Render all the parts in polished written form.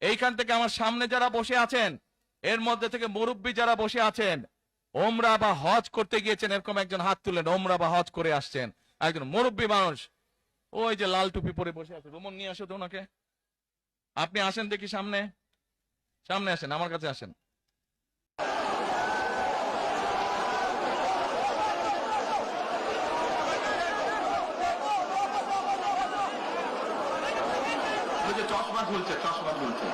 এইখান থেকে আমার সামনে যারা বসে আছেন, এর মধ্যে থেকে মুরব্বী যারা বসে আছেন, ওমরা বা হজ করতে গিয়েছেন, এরকম একজন হাত তুলেন। ওমরা বা হজ করে আসছেন, একজন মুরব্বী মানুষ, ওই যে লাল টুপি পরে বসে আছে, রুমন নিয়ে আসো তো ওনাকে। আপনি আসেন দেখি সামনে, সামনে আসেন, আমার কাছে আসেন। চশমা ঝুলছে, চশমা ঝুলছে।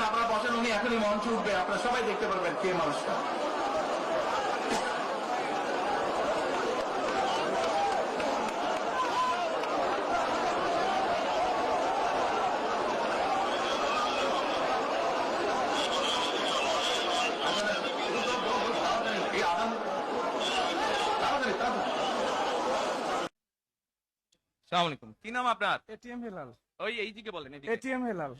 আপনারা বসেন, উনি এখনই মঞ্চ উঠবে, আপনারা সবাই দেখতে পারবেন কে মানুষটা। কি নাম আপনার? এটিএম হেলাল। ওই এইদিকে বলেন। এটিএম হেলাল।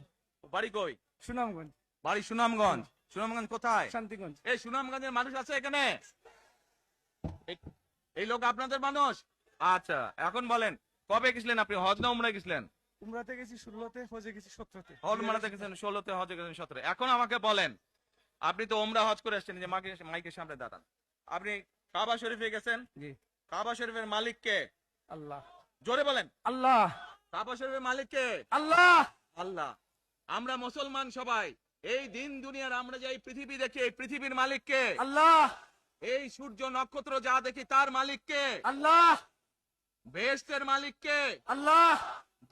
বাড়ি কই? সুনামগঞ্জ। বাড়ি সুনামগঞ্জ। সুনামগঞ্জ কোথায়? শান্তিগঞ্জ। এই সুনামগঞ্জের মানুষ আছে এখানে? এই লোক আপনাদের মানুষ? আচ্ছা, এখন বলেন কবে গেছিলেন আপনি? হজ না উমরায় গেছিলেন? উমরাতে গেছি 16তে, হজে গেছি 17তে। উমরাতে গেছেন 16তে, হজে গেছেন 17। এখন আমাকে বলেন, আপনি তো উমরা হজ করে আসছেন, যে মাইকের সামনে দাঁড়ান। আপনি কাবা শরীফে গেছেন? জি। কাবা শরীফের মালিক কে? আল্লাহ। জোরে বলেন। আল্লাহ। কাবা শরীফের মালিক কে? আল্লাহ। আল্লাহ। আমরা মুসলমান সবাই এই দিন দুনিয়ার, আমরা যে এই পৃথিবী দেখি, এই পৃথিবীর মালিক কে? আল্লাহ। এই সূর্য নক্ষত্র যা দেখি তার মালিক কে? আল্লাহ। বেহেশতের মালিক কে? আল্লাহ।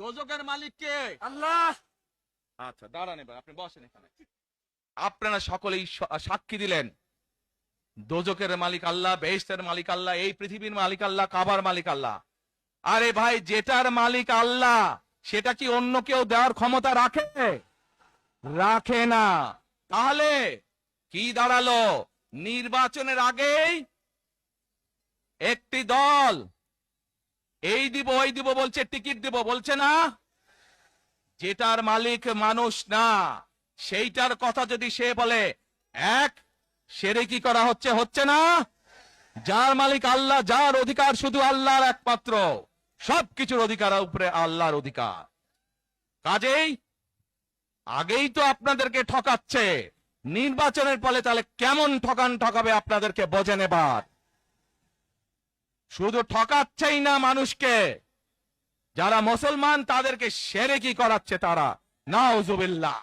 দোজখের মালিক কে? আল্লাহ। আচ্ছা দাঁড়ান, এবার আপনি বসেন এখানে। আপনারা সকলেই সাক্ষী দিলেন দোজখের মালিক আল্লাহ, বেহেশতের মালিক আল্লাহ, এই পৃথিবীর মালিক আল্লাহ, কাবার মালিক আল্লাহ। আরে ভাই, যেটার মালিক আল্লাহ সেটা কি অন্য কেউ দেওয়ার ক্ষমতা রাখে? রাখে না। তাহলে কি দাঁড়ালো? নির্বাচনের আগেই একটি দল এই দিব ওই দিব বলছে, টিকিট দিব বলছে না? যেটার মালিক মানুষ না, সেইটার কথা যদি সে বলে, এক শিরকি করা হচ্ছে, হচ্ছে না? যার মালিক আল্লাহ, যার অধিকার শুধু আল্লাহর একমাত্র, সবকিছুর অধিকার উপরে আল্লাহর অধিকার। কাজেই আগেই তো আপনাদেরকে ঠকাচ্ছে, নির্বাচনের ফলে তাহলে কেমন ঠকাবে আপনাদেরকে বোঝেন এবার। শুধু ঠকাচ্ছেই না মানুষকে, যারা মুসলমান তাদেরকে শিরকি করাচ্ছে তারা। নাউজুবিল্লাহ।